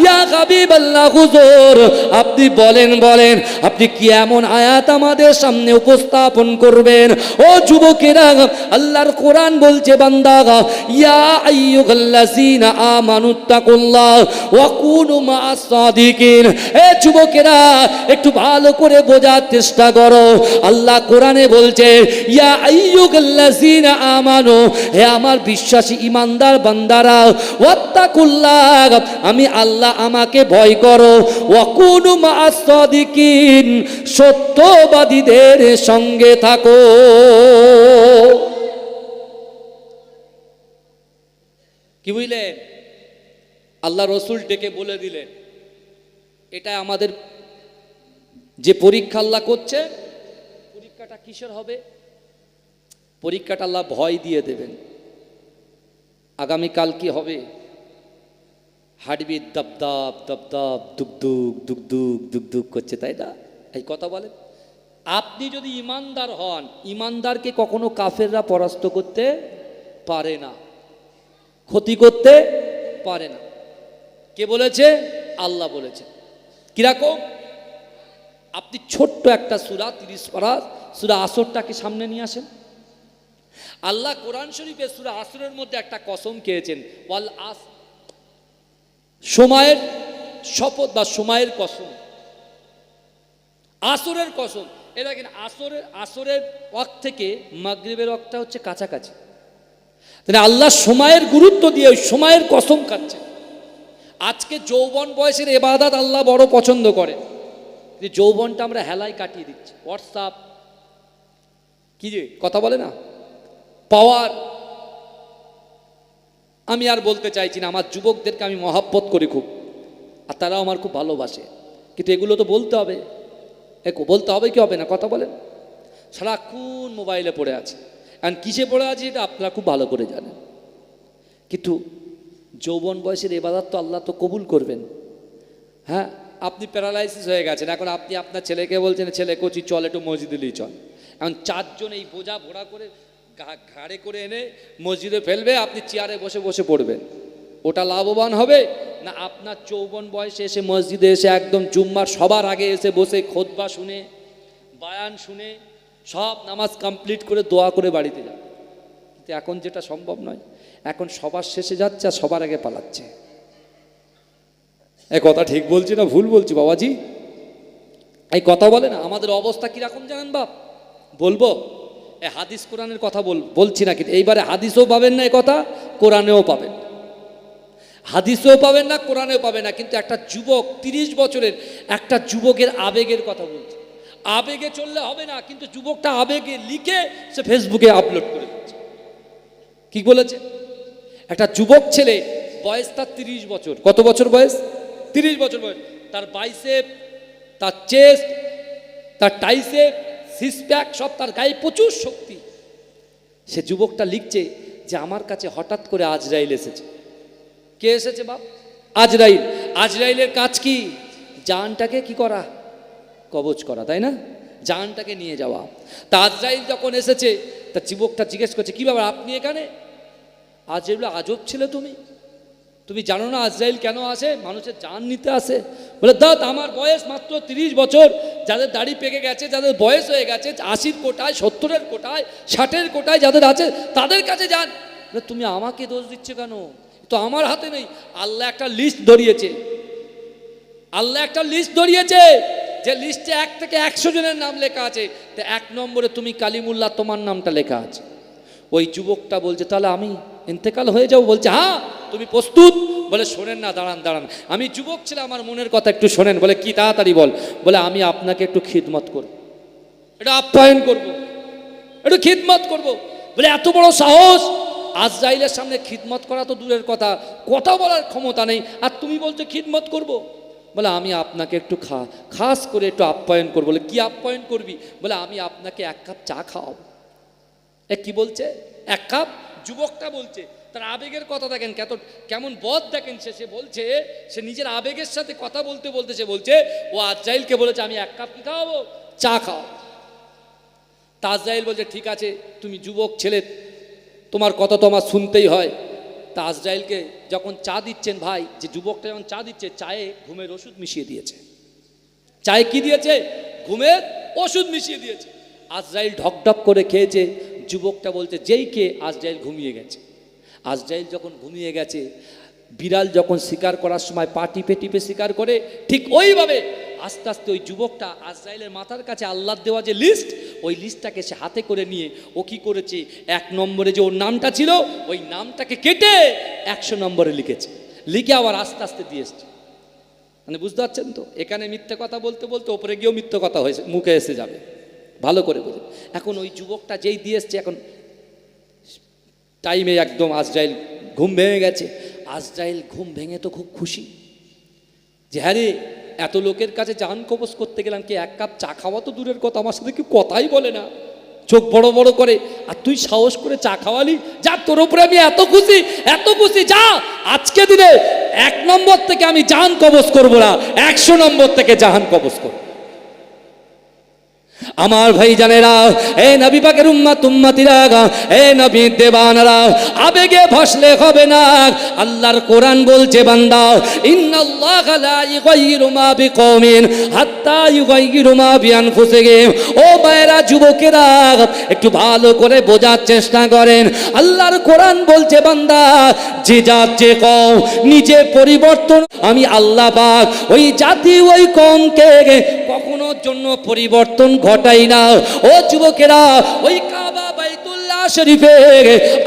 ইয়া হাবিবাল্লাহ, হুজুর আপনি বলেন বলেন, আপনি কি এমন আয়াত আমাদের সামনে উপস্থাপন করবেন? ও যুবকেরা, আল্লাহর কোরআন বলছে, বান্দা, ইয়া আইয়ুহাল্লাযীনা আমানুত্তাকুল্লাহ ওয়া কুনু মা'আস সাদিকিন। এ যুবকেরা, একটু ভালো করে বোঝার চেষ্টা করো। আল্লাহ কোরআনে বলছে, ইয়া আইয়ুহাল্লাযীনা আমানু, হে আমার বিশ্বাসী ইমানদার বান্দারা, ওয়াত্তাকুল্লাহ, আমি আল্লাহ, আমাকে ভয় করো, ওয়া কুনু মা'আস সাদিকিন, সত্যবাদীদের সঙ্গে থাকো। কি বুঝলেন? আল্লাহ রসুল ডেকে বলে দিলেন, এটা আমাদের যে পরীক্ষা আল্লাহ করছে, পরীক্ষাটা কিসের হবে? পরীক্ষাটা আল্লাহ ভয় দিয়ে দেবেন। আগামীকাল কি হবে? হার্টবিট দপদপ দপদপ দুকদুক দুকদুক দুকদুক করছে, তাই না? এই কথা বলেন। আপনি যদি ইমানদার হন, ইমানদারকে কখনো কাফেররা পরাস্ত করতে পারে না, ক্ষতি করতে পারে না। কে বলেছে? আল্লাহ বলেছে। কিরকম? আপনি ছোট্ট একটা সূরা 30 পারা সূরা আসরটাকে সামনে নিয়ে আসেন। আল্লাহ কোরআন শরীফে সূরা আসরের মধ্যে একটা কসম খেয়েছেন, ওয়াল আস, সময়ের শপথ বা সময়ের কসম, আসরের কসম। এ দেখেন, আসরের ওয়াক্ত থেকে মাগরিবের ওয়াক্তটা হচ্ছে কাছাকাছি। তাহলে আল্লাহ সময়ের গুরুত্ব দিয়ে ওই সময়ের কসম খাচ্ছে। আজকে যৌবন বয়সের ইবাদত আল্লাহ বড় পছন্দ করে, যে যৌবনটা আমরা হেলায় কাটিয়ে দিচ্ছি। হোয়াটসঅ্যাপ, কি যে কথা বলে না, পাওয়ার। আমি আর বলতে চাইছি না, আমার যুবকদেরকে আমি মহাব্বত করি খুব, আর তারাও আমার খুব ভালোবাসে, কিন্তু এগুলো তো বলতে হবে। বলতে হবে কি হবে না? কথা বলেন। সারাক্ষণ মোবাইলে পড়ে আছে, আর কিসে পড়ে আছে এটা আপনারা খুব ভালো করে জানেন। কিন্তু যৌবন বয়সের ইবাদত তো আল্লাহ তো কবুল করবেন। হ্যাঁ, আপনি প্যারালাইসিস হয়ে গেছেন, এখন আপনি আপনার ছেলেকে বলছেন, ছেলে কচি চল একটু মসজিদেই চল। এখন 4 জন এই বোঝা ভোড়া করে ঘাড়ে করে এনে মসজিদে ফেলবে, আপনি চেয়ারে বসে বসে পড়বেন। ওটা লাভবান হবে না? আপনার যৌবন বয়সে এসে মসজিদে এসে একদম জুম্মার সবার আগে এসে বসে খুতবা শুনে, বায়ান শুনে, সব নামাজ কমপ্লিট করে দোয়া করে বাড়িতে যাবে। কিন্তু এখন যেটা সম্ভব নয়, এখন সবার শেষে যাচ্ছে আর সবার আগে পালাচ্ছে। এই কথা ঠিক বলছি না ভুল বলছি বাবাজি? এই কথা বলে না, আমাদের অবস্থা কিরকম জানেন বাপ? বলবো, এই হাদিস কোরআনের কথা বলছি না, কিন্তু এইবারে হাদিসও পাবেন না, এই কথা কোরআনেও পাবেন। হাদিসেও পাবেন না, কোরআনেও পাবেন না। কিন্তু একটা যুবক, 30 বছরের একটা যুবকের আবেগের কথা বলছে। আবেগে চললে হবে না, কিন্তু যুবকটা আবেগে লিখে সে ফেসবুকে আপলোড করে দিচ্ছে। কি বলেছে? একটা যুবক ছেলে, বয়স তার 30 বছর। কত বছর বয়স? 30 বছর বয়স। তার বাইসেপ, তার চেস্ট, তার টাইসেপ, সিক্স প্যাক, সব তার গায়ে প্রচুর শক্তি। সে যুবকটা লিখছে যে আমার কাছে হঠাৎ করে আজরাইল এসেছে। কে এসেছে বাপ? আজরাইল। আজরাইলের কাজ কি? জানটাকে কি করা? কবজ করা, তাই না? জানটাকে নিয়ে যাওয়া। তা আজরাইল যখন এসেছে, তা যুবকটা জিজ্ঞেস করছে, কি ব্যাপার আপনি এখানে? আজরাইল, আজব ছেলে তুমি, তুমি জানো না আজরাইল কেন আসে? মানুষের জান নিতে আসে। বলে দাদ আমার বয়স মাত্র 30 বছর, যাদের দাড়ি পেকে গেছে, যাদের বয়স হয়ে গেছে 80-র কোটায়, 70-এর কোটায়, 60-এর কোটায় যাদের আছে তাদের কাছে যান। তুমি আমাকে দোষ দিচ্ছ কেন? তো আমার হাতে নেই। আল্লাহ একটা লিস্ট ধরিয়েছে, আল্লাহ একটা লিস্ট ধরিয়েছে, যে লিস্টে 1 থেকে 100 জনের নাম লেখা আছে। তো 1 নম্বরে তুমি কালিমুল্লাহ, তোমার নামটা লেখা আছে। ওই যুবকটা বলছে তাহলে আমি ইন্তেকাল হয়ে যাবো? বলছে হ্যাঁ। তুমি প্রস্তুত? বলে শোনেন না, দাঁড়ান দাঁড়ান, আমি যুবক ছিলাম, আমার মনের কথা একটু শোনেন। বলে কি? তাড়াতাড়ি বল। বলে আমি আপনাকে একটু খিদমত করব, এটা আপ্যায়ন করব, একটু খিদমত করব। বলে এত বড় সাহস! আজরাইলের সামনে খিদমত করা তো দূরের কথা, কথা বলার ক্ষমতা নেই, আর তুমি বলছো খিদমত করব। বলে আমি আপনাকে একটু খাস করে একটু আপ্যায়ন করবো। বলে কি আপ্যায়ন করবি? বলে আমি আপনাকে 1 কাপ চা খাওয়াবো। কি বলছে? 1 কাপ? যুবকটা বলছে, তার আবেগের কথা দেখেন, কেমন বদ দেখেন। সে বলছে, সে নিজের আবেগের সাথে কথা বলতে বলতে সে বলছে ও আজরাইলকে বলেছে আমি 1 কাপ কি খাওয়াবো? চা খাওয়াবো। তা আজরাইল বলছে ঠিক আছে, তুমি যুবক ছেলে, তোমার কথা তো আমার শুনতেই হয়। তা আজরাইলকে যখন চা দিচ্ছেন, ভাই যে যুবকটা যখন চা দিচ্ছে, চায়ে ঘুমের ওষুধ মিশিয়ে দিয়েছে। চায়ে কি দিয়েছে? ঘুমের ওষুধ মিশিয়ে দিয়েছে। আজরাইল ঢকঢক করে খেয়েছে। যুবকটা বলছে যেই খেয়ে আজরাইল ঘুমিয়ে গেছে। আজরাইল যখন ঘুমিয়ে গেছে, বিড়াল যখন শিকার করার সময় পা টিপে টিপে শিকার করে, ঠিক ওইভাবে আস্তে আস্তে ওই যুবকটা আজরাইলের মাথার কাছে আল্লাহর দেওয়া যে লিস্ট, ওই লিস্টটাকে সে হাতে করে নিয়ে ও কি করেছে, 1 নম্বরে যে ওর নামটা ছিল ওই নামটাকে কেটে 100 নম্বরে লিখেছে। লিখে আবার আস্তে আস্তে দিয়ে এসছে। মানে বুঝতে পারছেন তো? এখানে মিথ্যে কথা বলতে বলতে ওপরে গিয়েও মিথ্যে কথা হয়েছে, মুখে এসে যাবে। ভালো করে বুঝুন। এখন ওই যুবকটা যেই দিয়ে এসছে, এখন টাইমে একদম আজরাইল ঘুম ভেঙে গেছে। আজরাইল ঘুম ভেঙে তো খুব খুশি যে হ্যাঁ রে, এত লোকের কাছে জান কবজ করতে গেলাম, কি 1 কাপ চা খাওয়া তো দূরের কথা, আমার সাথে কি কথাই বলে না, চোখ বড় বড় করে, আর তুই সাহস করে চা খাওয়ালি। যা, তোর উপরে আমি এত খুশি, এত খুশি। যা, আজকে দিনে 1 নম্বর থেকে আমি জান কবজ করবো না, 100 নম্বর থেকে জাহান কবজ করবো। আমার ভাই জানেরা, এ নবী পাকের উম্মতিরা, এ নবী দেবানরা, আবেগে ভাসলে হবে না। আল্লাহর কোরআন বলছে বান্দা, ইন্নাল্লাহা লা ইউগাইয়িরু মা বিকওমিন হাত্তা ইউগাইয়িরু মা বিআনফুসিহিম। ও মায়েরা, যুবকেরা, একটু ভালো করে বোঝার চেষ্টা করেন। আল্লাহর কোরআন বলছে বান্দা, যে জাত যে কওম নিজে পরিবর্তন, আমি আল্লাহ পাক ওই জাতি ওই কওমকে কখনো জন্য পরিবর্তন ঘটাই না। ও যুবকেরা, ওই কাবা বাইতুল্লাহ শরীফে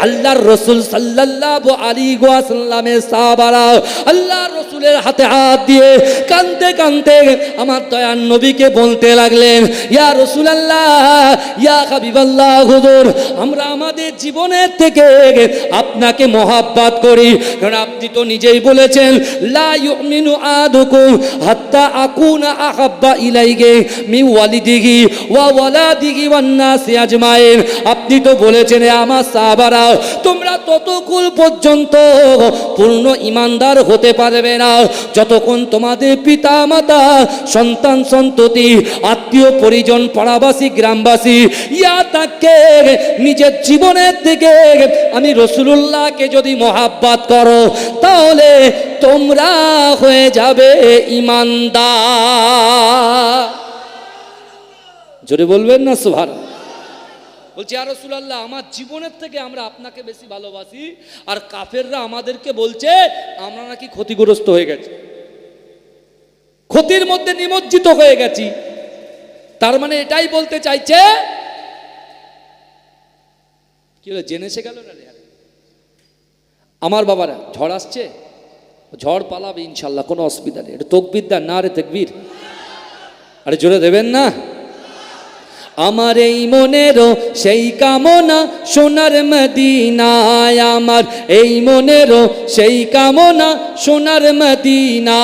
আল্লাহর রাসূল সাল্লাল্লাহু আলাইহি ওয়াসাল্লামের সাহাবারা আল্লাহর রাসূলের হাতে হাত দিয়ে কাঁদতে কাঁদতে আমার দয়ার নবীকে বলতে লাগলেন, ইয়া রাসূলুল্লাহ, ইয়া হাবিবাল্লাহ, হুজুর, আমরা আমাদের জীবনের থেকে আপনাকে মহব্বত করি, কারণ আপনি তো নিজেই বলেছেন, লা ইউমিনু আহাদুকুম হাত্তা আকুনা আহাব্বা ইলাইহি মিন ওয়ালিদিহি ওয়া ওয়ালাদিহি ওয়ান নাসি আজমাইন। আপনি তো বলেছেন আমার সাহাবারা, তোমরা ততক্ষণ পর্যন্ত পূর্ণ ইমানদার হতে পারবে না যতক্ষণ তোমাদের পিতা মাতা, সন্তান সন্ততি, আত্মীয় পরিজন, পাড়াবাসী, গ্রামবাসী, ইয়া তাকে নিজের জীবনের থেকে আমি রাসূলুল্লাহকে যদি মহব্বত করো, তাহলে তোমরা হয়ে যাবে ইমানদার। জোরে বলবেন না সুবহানাল্লাহ? বলছি ইয়া রাসূলুল্লাহ, আমার জীবনের থেকে আমরা আপনাকে বেশি ভালোবাসি, আর কাফেররা আমাদেরকে বলছে আমরা নাকি ক্ষতিগ্রস্ত হয়ে গেছি, ক্ষতির মধ্যে নিমজ্জিত হয়ে গেছি। তার মানে এটাই বলতে চাইছে, কি হলো, জেনেছে গেল না রে? আমার বাবারা, ঝড় আসছে, ঝড় পালাবে ইনশাল্লাহ, কোনো অসুবিধা নেই। এটা তাকবীর দেন না রে, তাকবীর, আরে জোরে দেবেন না? আমার এই মনেরও সেই কামনা সোনার মদিনায়, আমার এই মনেরও সেই কামনা সোনার মদিনা।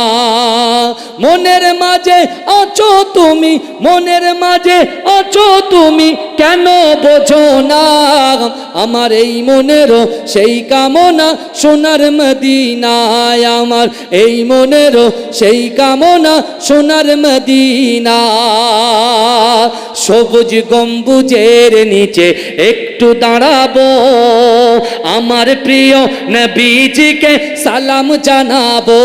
মনের মাঝে আছো তুমি, মনের মাঝে আছো তুমি, কেন বোঝো না? আমার এই মনেরও সেই কামনা সোনার মদিনায়, আমার এই মনেরও সেই কামনা সোনার মদিনা। সবুজ সবুজ গম্বুজের নিচে একটু দাঁড়াবো, আমার প্রিয় নবীজিকে সালাম জানাবো।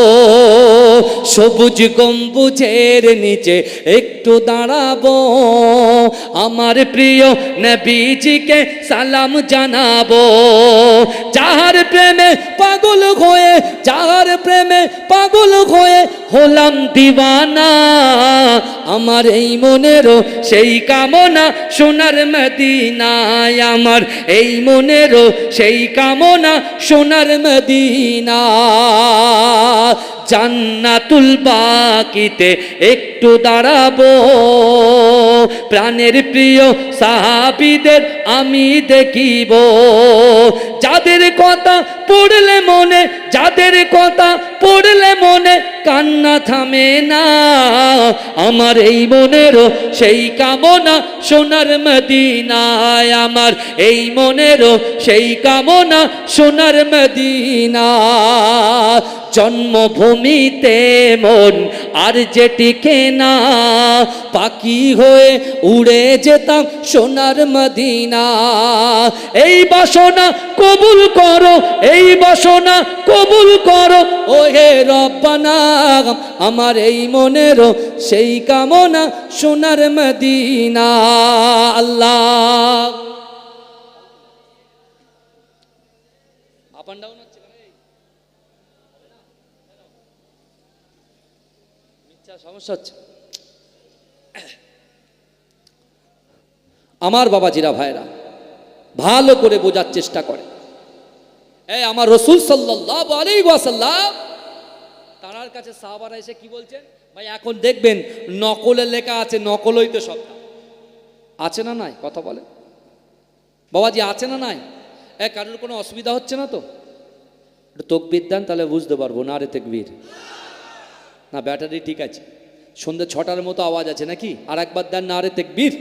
সবুজ গম্বুজের নিচে একটু দাঁড়াবো, আমার প্রিয় নবীজিকে সালাম জানাবো। যাহার প্রেমে পাগল হয়ে, যাহার প্রেমে পাগল হয়ে হলাম দিওয়ানা, আমার এই মনেরও সেই কামনা সোনার মদিনায়, আমার এই মনেরও সেই কামনা সোনার মদিনা। জান্নাতুল বাকিতে একটু দাঁড়াবো, প্রাণের প্রিয় সাহাবীদের আমি দেখিব। যাদের কথা পড়লে মনে, যাদের কথা পড়লে মনে কান্না থামে না, আমার এই মনেরও সেই কামনা সোনার মদিনায়, আমার এই মনেরও সেই কামনা সোনার মদিনা। জন্মভূমিতে মন আর যে টিকে না, পাখি হয়ে উড়ে যেতাম সোনার মদিনা। এই বাসনা কবুল করো, এই বাসনা কবুল করো ও হে রব্বানা, আমার এই মনেরও সেই কামনা সোনার মদিনা। আল্লাহ আপ এন্ড ডাউন হচ্ছে সমস্যা হচ্ছে। আমার বাবাজিরা ভাইরা ভালো করে বোঝার চেষ্টা করে। এই আমার রাসূল সাল্লাল্লাহু আলাইহি ওয়াসাল্লাম তার কাছে সাহাবারা এসে কি বলছেন, ভাই এখন দেখবেন নকলে লেখা আছে, নকলই তো সব আছে না নাই, কথা বলে বাবাজি আছে না নাই? কারোর কোনো অসুবিধা হচ্ছে না তো? একটু তাকবীর দেন তাহলে বুঝতে পারবো। না রে তাকবীর না, ব্যাটারি ঠিক আছে, সন্ধ্যে 6টার মতো আওয়াজ আছে নাকি? আর একবার দেন না রে তাকবীর।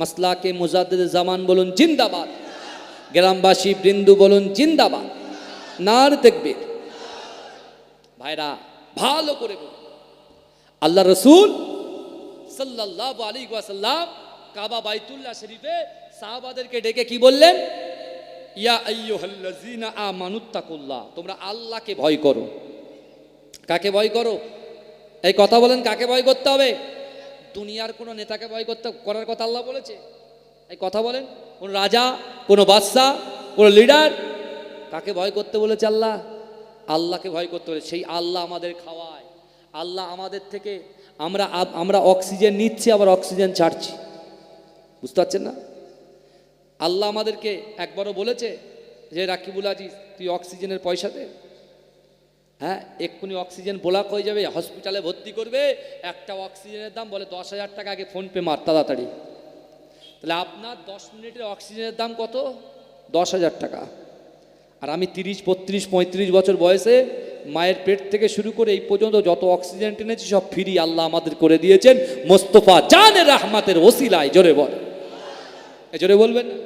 মাসলাকে মুজাদ্দিদ জামান বলুন জিন্দাবাদ, গ্রামবাসী বৃন্দু বলুন জিন্দাবাদ, না রে তাকবীর। ভাইরা ভালো করে বলুন, আল্লাহ রাসূল সাল্লাল্লাহু আলাইহি ওয়াসাল্লাম কাবা বাইতুল্লাহ শরীফে সাহাবাদেরকে ডেকে কি বললেন? ইয়া আইয়ুহাল্লাযীনা আমানুত্তাকুল্লাহ, তোমরা আল্লাহকে ভয় করো। কাকে ভয় করো? এই কথা বলেন, কাকে ভয় করতে হবে? দুনিয়ার কোনো নেতাকে ভয় করার কথা আল্লাহ বলেছে? এই কথা বলেন, কোন রাজা, কোনো বাদশা, কোনো লিডার, কাকে ভয় করতে বলেছে আল্লাহ? আল্লাহকে ভয় করতে বলেছে। সেই আল্লাহ আমাদের খাওয়ায়, আল্লাহ আমাদের থেকে আমরা অক্সিজেন নিচ্ছি আবার অক্সিজেন ছাড়ছি, বুঝতে পারছেন না? আল্লাহ আমাদেরকে একবারও বলেছে যে রাকিবুল আজিজ তুই অক্সিজেনের পয়সা দে? হ্যাঁ, এক্ষুনি অক্সিজেন ব্লক হয়ে যাবে, হসপিটালে ভর্তি করবে, একটা অক্সিজেনের দাম বলে 10,000 টাকা, আগে ফোনপে মার তাড়াতাড়ি। তাহলে আপনার 10 মিনিটের অক্সিজেনের দাম কত? 10,000 টাকা। আর আমি 30, 32, 35 বছর বয়সে মায়ের পেট থেকে শুরু করে এই পর্যন্ত যত অক্সিজেন টেনেছি সব ফ্রি আল্লাহ আমাদের করে দিয়েছেন মোস্তফা জানে রহমাতের ওসিলায়। জোরে বল, জোরে বলবেন না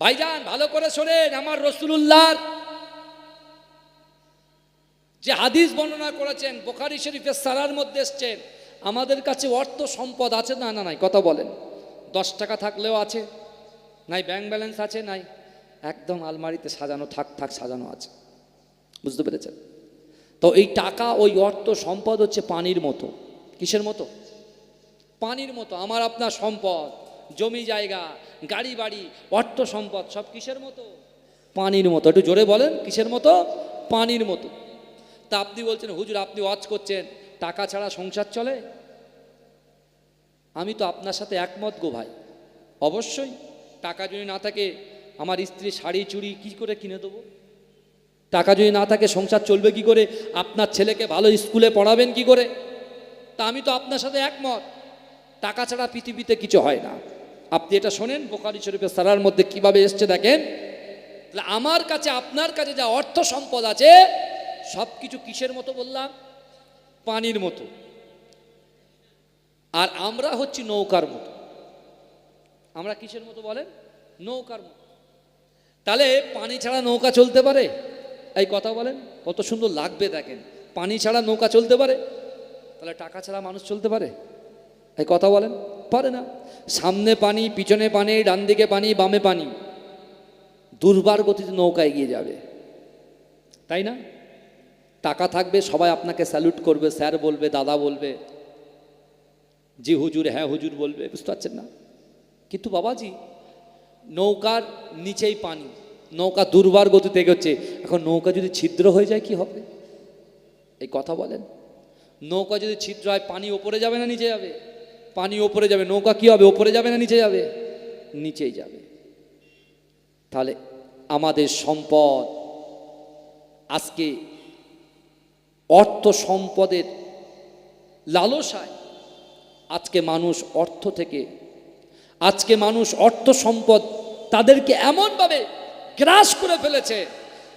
ভাইজান? ভালো করে শোনেন, আমার রাসূলুল্লাহর যে হাদিস বর্ণনা করেছেন বুখারী শরীফের সারার মধ্যে এসেছেন, আমাদের কাছে অর্থ সম্পদ আছে না? না নাই, কথা বলেন। 10 টাকা থাকলেও আছে নাই, ব্যাংক ব্যালেন্স আছে নাই, একদম আলমারিতে সাজানো থাক সাজানো আছে, বুঝতে পেরেছেন তো? এই টাকা, ওই অর্থ সম্পদ হচ্ছে পানির মতো। কিসের মতো? পানির মতো। আমার আপনার সম্পদ, জমি জায়গা, গাড়ি বাড়ি, অর্থ সম্পদ সব কিসের মতো? পানির মতো। একটু জোরে বলেন, কিসের মতো? পানির মতো। তা আপনি বলছেন হুজুর আপনি ওয়াজ করছেন টাকা ছাড়া সংসার চলে? আমি তো আপনার সাথে একমত গো ভাই। অবশ্যই টাকা যদি না থাকে আমার স্ত্রী শাড়ি চুড়ি কি করে কিনে দেবো? টাকা যদি না থাকে সংসার চলবে কি করে? আপনার ছেলেকে ভালো স্কুলে পড়াবেন কি করে? তা আমি তো আপনার সাথে একমত, টাকা ছাড়া পৃথিবীতে কিছু হয় না। আপনি এটা শোনেন বুখারী শরীফের সারার মধ্যে কিভাবে এসছে দেখেন। তাহলে আমার কাছে আপনার কাছে যা অর্থ সম্পদ আছে সব কিছু কিসের মতো বললাম? পানির মতো। আর আমরা হচ্ছি নৌকার মতো। আমরা কিসের মতো বলেন? নৌকার মতো। তাহলে পানি ছাড়া নৌকা চলতে পারে? এই কথা বলেন, কত সুন্দর লাগবে দেখেন। পানি ছাড়া নৌকা চলতে পারে? তাহলে টাকা ছাড়া মানুষ চলতে পারে? এই কথা বলেন, পারে না। সামনে পানি, পিছনে পানি, ডান দিকে পানি, বামে পানি, দুর্বার গতিতে নৌকা এগিয়ে যাবে, তাই না? টাকা থাকবে, সবাই আপনাকে স্যালুট করবে, স্যার বলবে, দাদা বলবে, জি হুজুর, হ্যাঁ হুজুর বলবে, বুঝতে পারছেন না? কিন্তু বাবাজি, নৌকার নিচেই পানি, নৌকা দুর্বার গতিতে এগোচ্ছে। এখন নৌকা যদি ছিদ্র হয়ে যায় কি হবে? এই কথা বলেন। নৌকা যদি ছিদ্র হয়, পানি ওপরে যাবে না নিচে যাবে? পানি ওপরে যাবে। নৌকা কি হবে? ওপরে যাবে না নিচে যাবে? নিচেই যাবে। তাহলে আমাদের সম্পদ, আজকে অর্থ সম্পদের লালসায় আজকে মানুষ অর্থ সম্পদ তাদেরকে এমনভাবে গ্রাস করে ফেলেছে,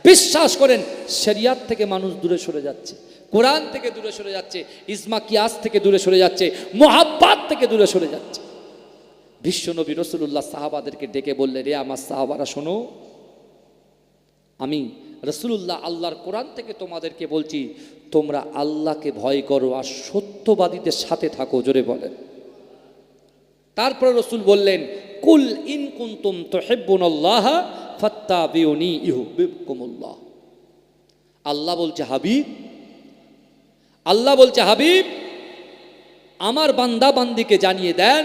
বিশ্বাস করেন শরিয়াত থেকে মানুষ দূরে সরে যাচ্ছে, কোরআন থেকে দূরে সরে যাচ্ছে, ইজমা কিয়াস থেকে দূরে সরে যাচ্ছে, মুহাব্বত থেকে দূরে সরে যাচ্ছে। বিশ্বনবী রাসূলুল্লাহ সাহাবাদেরকে ডেকে বললেন, রে আমার সাহাবারা শোনো, আমি রাসূলুল্লাহ আল্লাহর কোরআন থেকে তোমাদেরকে বলছি, তোমরা আল্লাহকে ভয় করো আর সত্যবাদীদের সাথে থাকো। জোরে বলেন। তারপরে রাসূল বললেন, কুল ইন কুনতুম তুহিব্বুনাল্লাহ ফাত্তাবিউনি ইউহিব্বুকুমুল্লাহ। আল্লাহ বলছে হাবিব, আমার বান্দা বান্দিকে জানিয়ে দেন,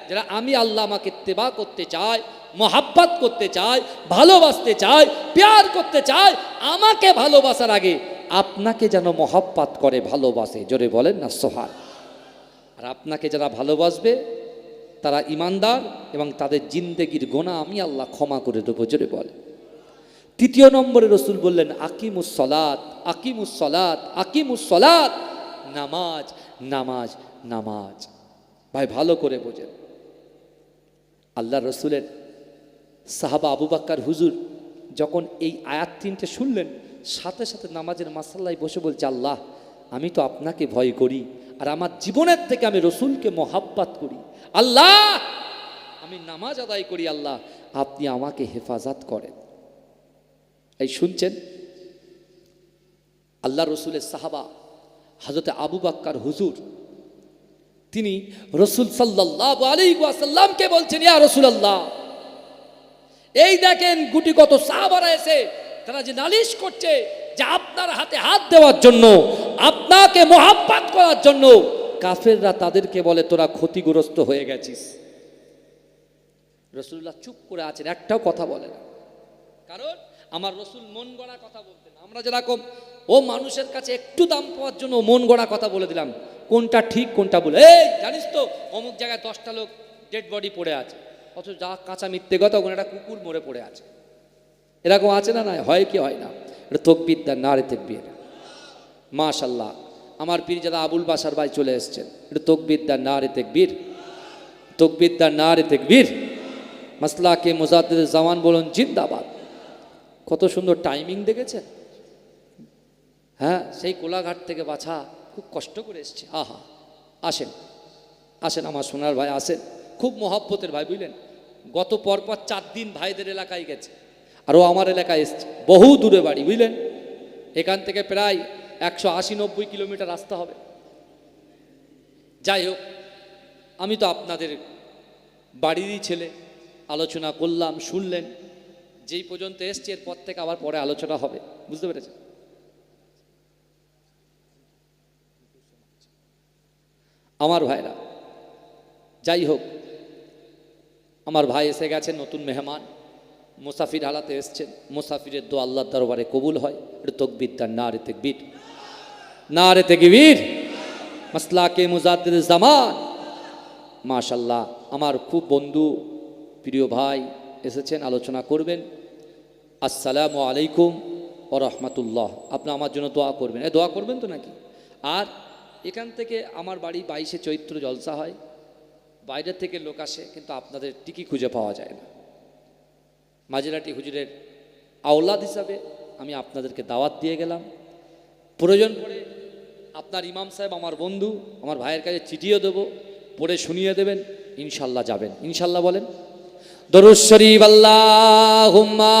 যারা আমি আল্লাহ আমাকে ইত্তেবা করতে চায়, মোহাব্বত করতে চায়, ভালোবাসতে চায়, প্যার করতে চায়, আমাকে ভালোবাসার আগে আপনাকে যেন মোহাব্বত করে, ভালোবাসে। জোরে বলেন না সুবহান। আর আপনাকে যারা ভালোবাসবে তারা ইমানদার এবং তাদের জিন্দেগির গুনাহ আমি আল্লাহ ক্ষমা করে দেবো। জোরে বলে। তৃতীয় নম্বরে রাসূল বললেন, আকিমুস সালাত, আকিমুস সালাত, আকিমুস সালাত, নামাজ, নামাজ, নামাজ। ভাই ভালো করে বোঝেন, আল্লাহ রসুলের সাহাবা আবু বকর হুজুর যখন এই আয়াত তিনটে শুনলেন, সাথে সাথে নামাজের মাসাল্লায় বসে বলছে, আল্লাহ আমি তো আপনাকে ভয় করি, আর আমার জীবনের থেকে আমি রসুলকে মোহাব্বত করি। আল্লাহ আমি নামাজ আদায় করি, আল্লাহ আপনি আমাকে হেফাজত করেন। এই শুনছেন, আল্লাহ রসুলের সাহাবা হযরত আবু বকর হুজুর, তিনি রসুল সাল্লাল্লাহু আলাইহি ওয়াসাল্লামকে বলছেন, ইয়া রাসূলুল্লাহ, এই দেখেন গুটি কত সাহাবারা এসে তারা যে নালিশ করছে যে আপনার হাতে হাত দেওয়ার জন্য, আপনাকে মোহাব্বত করার জন্য কাফেররা তাদেরকে বলে তোরা ক্ষতিগ্রস্ত হয়ে গেছিস। রাসূলুল্লাহ চুপ করে আছেন, একটাও কথা বলে না। কারণ আমার রসুল মন গড়া কথা বলতেন। আমরা যেরকম ও মানুষের কাছে একটু দাম পাওয়ার জন্য মন গড়া কথা বলে দিলাম, কোনটা ঠিক কোনটা ভুল। এই জানিস তো অমুক জায়গায় 10টা লোক ডেড বডি পড়ে আছে, অথচ যা কাঁচা মিথ্যে কথা, ওখানে একটা কুকুর মরে পড়ে আছে। এরকম আছে না? নাই হয় কি হয় না? এটা তকবীর দেন, নারে তাকবীর। মাশাআল্লাহ, আমার পীরজাদা আবুল বাশার ভাই চলে এসেছেন। এটা তকবীর দেন, নারে তাকবীর, তকবীর দেন, নারে তাকবীর। মাসলাকে মুজাদ্দিদ জামান বলুন জিন্দাবাদ। কত সুন্দর টাইমিং দেখেছেন? হ্যাঁ, সেই কোলাঘাট থেকে বাছা খুব কষ্ট করে এসছে। আহা, আসেন আসেন আমার সোনার ভাই, আসেন। খুব মহব্বতের ভাই, বুঝলেন। গত পরপর 4 দিন ভাইদের এলাকায় গেছে, আর ও আমার এলাকায় এসছে, বহু দূরে বাড়ি, বুঝলেন। এখান থেকে প্রায় 180-90 কিলোমিটার রাস্তা হবে। যাই হোক, আমি তো আপনাদের বাড়িরই ছেলে, আলোচনা করলাম, শুনলেন। যেই পর্যন্ত এসছে এরপর থেকে আবার পরে আলোচনা হবে, বুঝতে পেরেছেন? আমার ভাইরা, যাই হোক, আমার ভাই এসে গেছেন, নতুন মেহমান, মুসাফির হালাতে এসছেন। মুসাফিরের দোয়া আল্লাহর দরবারে কবুল হয়। এটা তকবীর দেন, নারে তাকবীর, নারে তাকবীর। মাসলাকে মুজাদ্দিদ জামান, মাশাআল্লাহ, আমার খুব বন্ধু প্রিয় ভাই এসেছেন, আলোচনা করবেন। আসসালামু আলাইকুম ওয়া রাহমাতুল্লাহ। আপনি আমার জন্য দোয়া করবেন। দোয়া করবেন তো নাকি? আর এখান থেকে আমার বাড়ি 22শে চৈত্র জলসা হয়, বাইরে থেকে লোক আসে, কিন্তু আপনাদের টিকি খুঁজে পাওয়া যায় না। মাজিরাটি হুজুরের আওলাদ হিসাবে আমি আপনাদেরকে দাওয়াত দিয়ে গেলাম। প্রয়োজন পড়ে আপনার ইমাম সাহেব আমার বন্ধু, আমার ভাইয়ের কাছে চিঠিও দেবো, পড়ে শুনিয়ে দেবেন, ইনশাল্লাহ যাবেন। ইনশাল্লাহ বলেন। দরুদ শরীফ আল্লাহুম্মা